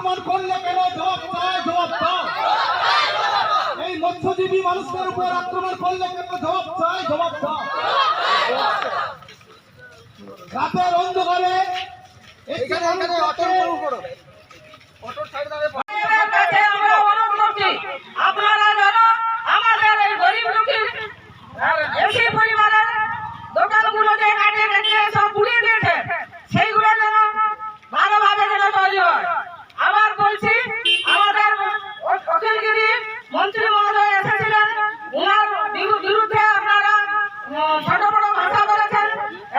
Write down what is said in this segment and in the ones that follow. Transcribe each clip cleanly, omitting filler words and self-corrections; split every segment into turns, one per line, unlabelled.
আক্রমণ করলে কেন জবাব চাই, জবাব দাও। এই মৎস্যজীবী মানুষদের উপর আক্রমণ করলে কেন জবাব চাই, জবাব দাও। রাতের অন্ধকারে
আপনারা যেন আমাদের এই গরিব লোকের এসি পরিবারের দোকানগুলো যে কাটিয়ে কেটে সব পুড়িয়ে দিয়েছে, সেইগুলো যেন ভালোভাবে যেন তৈরি হয়। আবার বলছি, আমাদের অখিলগিরি মন্ত্রী মহোদয় এসেছিলেন, ওনার বিরুদ্ধে আপনারা ছোট বড় ভাষা বলেছেন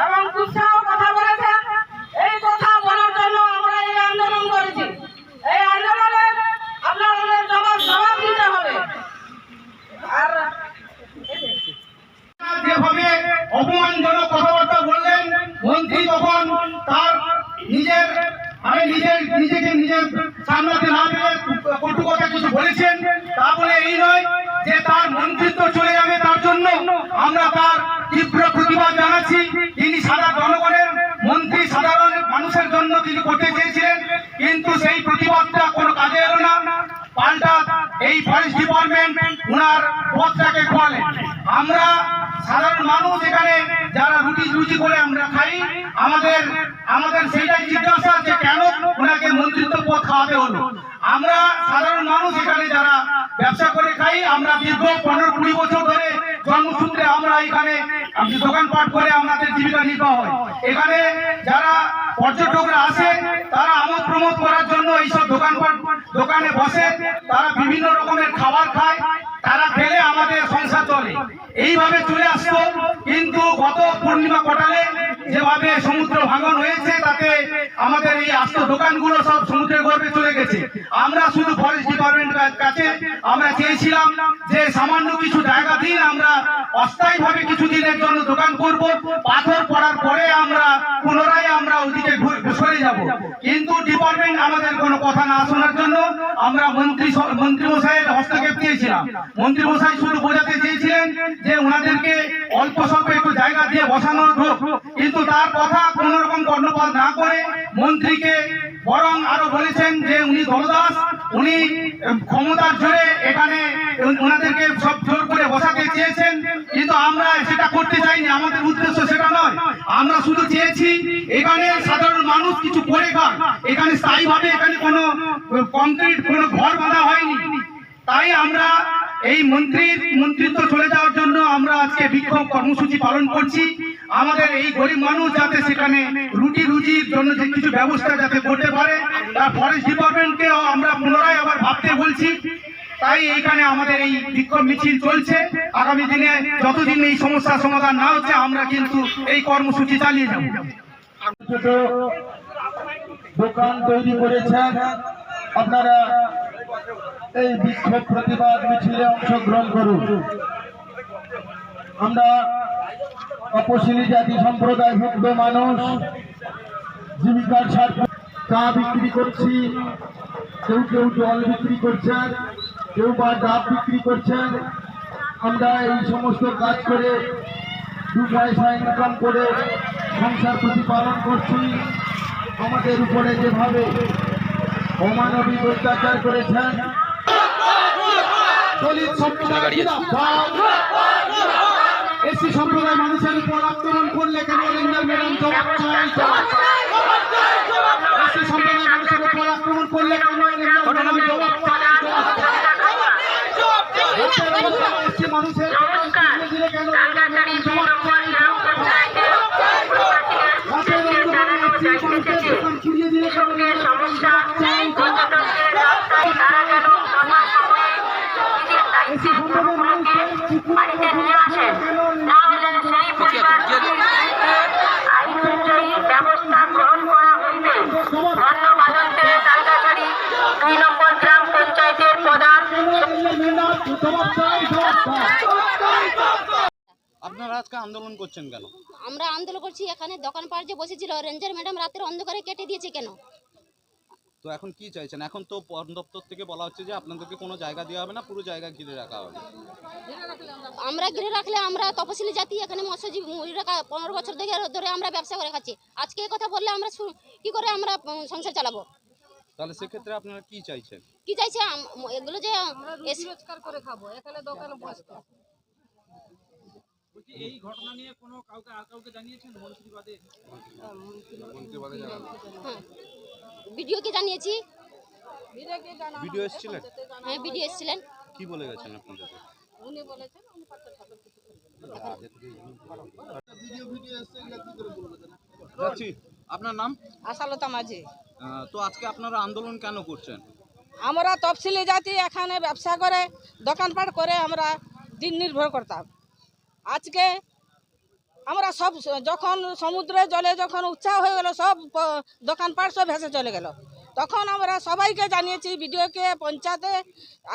এবং কুৎসাহ কথা বলেছেন। এই কথা বলার জন্য আমরা এই আন্দোলন করেছি। এই আন্দোলনে আপনাদের জবাব দিতে হবে। আর
যেভাবে অপমানজনক কথাবার্তা বললেন মন্ত্রী, তখন তার নিজেকে সামলাতে না পেরে কটু কথা কিছু বলেছেন। তা বলে এই নয় যে তার মন্ত্রিত্ব চলে যাবে, তার জন্য আমরা তার তীব্র প্রতিবাদ জানাচ্ছি। তিনি সাধারণ জনগণের মন্ত্রী, সাধারণ মানুষের জন্য তিনি করতে চেয়েছিলেন, কিন্তু সেই প্রতিবাদটা কোনো কাজে এলো না। পাল্টা এই ফরেস্ট ডিপার্টমেন্ট উনার পথটাকে খোয়ালেন। আমরা সাধারণ মানুষ এখানে যারা রুটি করে আমরা খাই, আমাদের সেইটাই জিজ্ঞাসা যে কেন ওনাকে মন্ত্রিত্ব পদ খাওয়াতে হলো। আমরা সাধারণ মানুষ এখানে যারা ব্যবসা করে খাই, আমরা দীর্ঘ 15-20 বছর ধরে জন্মসূত্রে আমরা এখানে দোকানপাট করে আমাদের জীবিকা নির্বাহ হয়। এখানে যারা পর্যটকরা আসে তারা আমোদ প্রমোদ করার জন্য এইসব দোকানে বসে, তারা বিভিন্ন রকমের খাবার খায়, তারা খেলে আমাদের সংসার চলে। এইভাবে চলে আসতো, কিন্তু গত পূর্ণিমা কোটালে যেভাবে সমুদ্র ভাঙন হয়েছে, তাতে আমাদের এই আস্ত দোকানগুলো সব সমুদ্রের গর্ভে চলে গেছে। আমরা শুধু ফরেস্ট ডিপার্টমেন্টের কাছে আমরা চেয়েছিলাম যে সামান্য কিছু জায়গা দিন, আমরা অস্থায়ীভাবে কিছুদিনের জন্য দোকান করব, পাথর পড়ার পরে আমরা পুনরায় ওইদিকে সরে যাব। কিন্তু ডিপার্টমেন্ট আমাদের কোনো কথা না শোনার জন্য আমরা মন্ত্রী মশাইয়ের হস্তক্ষেপ চেয়েছিলাম। মন্ত্রী মশাই শুধু বোঝাতে চেয়েছিলেন যে ওনাদেরকে অল্প স্বল্প একটু জায়গা দিয়ে বসানোর হোক, কিন্তু তার কথা কোন রকম কর্ণপাত না করে মন্ত্রীকে বরং আরো বলেছেন যে উনি দলদাস, উনি ক্ষমতার জোরে এখানে ওনাদেরকে সব জোর করে বসাতে চেয়েছেন। কিন্তু আমরা সেটা করতে চাইনি, আমাদের উদ্দেশ্য সেটা নয়। আমরা শুধু চেয়েছি এখানে সাধারণ মানুষ কিছু করে খান। এখানে স্থায়ীভাবে এখানে কোনো কংক্রিট কোনো ঘর বাঁধা হয়নি। তাই আমরা এই মন্ত্রিত্ব চলে যাওয়ার জন্য আমরা আজকে বিক্ষোভ কর্মসূচি পালন করছি। আমাদের এই গরিব মানুষ যাতে সেখানে রুজির জন্য যে কিছু ব্যবস্থা যাতে করতে পারে, তার ফরেস্ট ডিপার্টমেন্টকেও আমরা পুনরায় আবার ভাবতে বলছি। তাই এইখানে আমাদের এই বিক্ষোভ মিছিল চলছে। আগামী দিনে যতদিন এই সমস্যার সমাধান না হচ্ছে, আমরা কিন্তু এই কর্মসূচি চালিয়ে যাব।
ছোট দোকান তৈরি করেছেন, আপনারা এই বিক্ষোভ প্রতিবাদ মিছিলে অংশগ্রহণ করুন। আমরা তপশিলি জাতি সম্প্রদায়ভুক্ত মানুষ জীবিকার স্বার্থে চা বিক্রি করছি, কেউ জল বিক্রি করছেন, কেউ বা ডাব বিক্রি করছেন। আমরা এই সমস্ত কাজ করে 2 পয়সা ইনকাম করে সংসার প্রতিপালন করছি। আমাদের উপরে যেভাবে অমানবিক অত্যাচার করেছেন,
দলিত সম্প্রদায় এসি সম্প্রদায় মানুষের উপর আক্রমণ করলে কেন রেঞ্জার ম্যাডাম জবাব চাই। এসি সম্প্রদায় মানুষের উপর আক্রমণ করলে কেন রেঞ্জার ম্যাডাম জবাব চাই। এসি মানুষের দিলে কেন রেঞ্জার ম্যাডাম জবাব চাই। ছড়িয়ে দিলে কেন সমস্যা চাই। এসি সম্প্রদায় মানুষের
বাড়িতে নিয়ে আসেন, তাহলে সেই পরিবারকে আইন অনুযায়ী ব্যবস্থা গ্রহণ করা হইবে। ধন্যবাদ। তালগাছড়ি 2 নম্বর গ্রাম পঞ্চায়েতের প্রধান।
আপনারা আজকে আন্দোলন করছেন কেন?
আমরা আন্দোলন করছি, এখানে দোকানপাট যে বসেছিল রেঞ্জার ম্যাডাম রাতের অন্ধকারে কেটে দিয়েছে কেন।
তো এখন কি চাইছেন? এখন তো বন দপ্তর থেকে বলা হচ্ছে যে আপনাদেরকে কোনো জায়গা দেওয়া হবে না, পুরো জায়গা ঘিরে রাখা হবে।
আমরা ঘিরে রাখলে আমরা তপশিলি জাতি, এখানে মৎস্যজীবী 15 বছর ধরে আমরা ব্যবসা করে খাচ্ছি। আজকে এই কথা বললে আমরা কি করে আমরা সংসার চালাবো?
তাহলে সেক্ষেত্রে আপনারা কি চাইছেন?
কি চাইছে এগুলো যে
রোজগার করে খাবো এখানে দোকানে বসতে
এই ঘটনা নিয়ে কোনো কাউকে জানিয়েছেন মন্ত্রীবাদে?
হ্যাঁ ভিডিওকে জানিয়েছি।
ভিডিও এসেছিলেন?
হ্যাঁ ভিডিও এসেছিলেন।
কি বলে গেছেন আপনাদেরকে?
উনি বলেছেন উনি পাথর
যাচ্ছি। আপনার নাম?
আশালতা মাঝি।
তো আজকে আপনারা আন্দোলন কেন করছেন?
আমরা তফসিলি জাতি এখানে ব্যবসা করে দোকানপাট করে আমরা দিন নির্ভর করতাম। আজকে আমরা সব যখন সমুদ্রে জলে যখন উচ্চা হয়ে গেল সব দোকানপাট সব ভেসে চলে গেল, তখন আমরা সবাইকে জানিয়েছি, বিডিওকে, পঞ্চায়েতে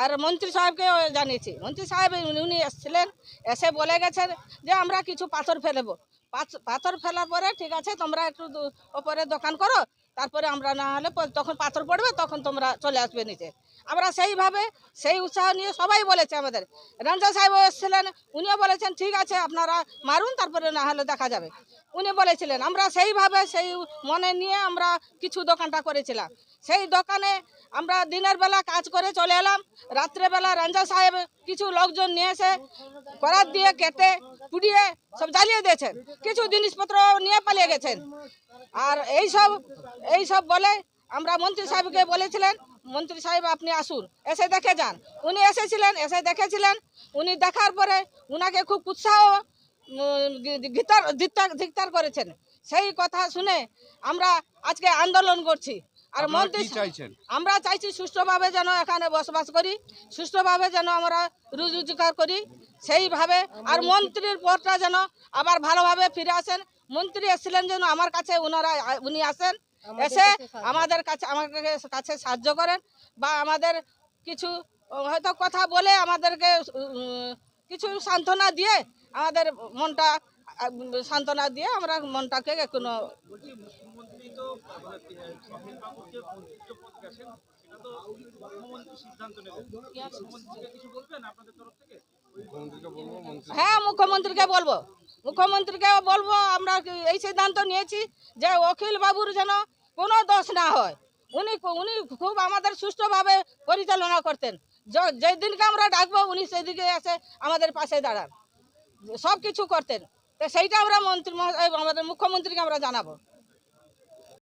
আর মন্ত্রী সাহেবকে জানিয়েছি। মন্ত্রী সাহেব উনি এসেছিলেন, এসে বলে গেছেন যে আমরা কিছু পাথর ফেলবো। পাথর ফেলার পরে ঠিক আছে তোমরা একটু ওপরে দোকান করো, তারপরে আমরা না হলে তখন পাথর পড়বে তখন তোমরা চলে আসবে নিচে। আমরা সেইভাবে সেই উৎসাহ নিয়ে সবাই বলেছে। আমাদের রঞ্জন সাহেব এসেছিলেন, উনিও বলেছেন ঠিক আছে আপনারা মারুন তারপরে না হলে দেখা যাবে, উনি বলেছিলেন। আমরা সেইভাবে সেই মনে নিয়ে আমরা কিছু দোকানটা করেছিলাম। সেই দোকানে আমরা দিনের বেলা কাজ করে চলে এলাম, রাত্রেবেলা রঞ্জন সাহেব কিছু লোকজন নিয়ে এসে করাত দিয়ে কেটে পুড়িয়ে সব জ্বালিয়ে দিয়েছেন, কিছু জিনিসপত্র নিয়ে পালিয়ে গেছেন। আর এই সব বলে আমরা মন্ত্রী সাহেবকে বলেছিলেন, মন্ত্রী সাহেব আপনি আসুন, এসে দেখে যান। উনি এসেছিলেন, এসে দেখেছিলেন। উনি দেখার পরে উনাকে খুব উৎসাহ ধিক্কার করেছেন। সেই কথা শুনে আমরা আজকে আন্দোলন করছি। আর
আপনারা
মন্ত্রী
কি চাইছেন?
আমরা চাইছি সুষ্ঠুভাবে যেন এখানে বসবাস করি, সুষ্ঠুভাবে যেন আমরা রোজগার করি সেইভাবে। আর মন্ত্রীর পদটা যেন আবার ভালোভাবে ফিরে আসেন। মন্ত্রী এসেছিলেন যেন আমার কাছে উনি আসেন, এসে আমাদের কাছে সাহায্য করেন বা আমাদের কিছু হয়তো কথা বলে আমাদেরকে কিছু সান্ত্বনা দিয়ে আমাদের মনটা সান্ত্বনা দিয়ে আমরা মনটাকে কোনো
মুখ্যমন্ত্রী তো স্বপ্নিল বাবুকে মন্ত্রিত্ব পদ গেছেন, সেটা তো মুখ্যমন্ত্রী সিদ্ধান্ত নেবেন। মুখ্যমন্ত্রীকে কিছু বলবেন আপনাদের তরফ থেকে?
হ্যাঁ মুখ্যমন্ত্রীকে বলবো আমরা এই সিদ্ধান্ত নিয়েছি যে অখিল বাবুর যেন কোনো দোষ না হয়। উনি খুব আমাদের সুষ্ঠুভাবে পরিচালনা করতেন। যেই দিনকে আমরা ডাকবো উনি সেই দিকে এসে আমাদের পাশে দাঁড়ান, সব কিছু করতেন। তো সেইটা আমরা আমাদের মুখ্যমন্ত্রীকে আমরা জানাবো।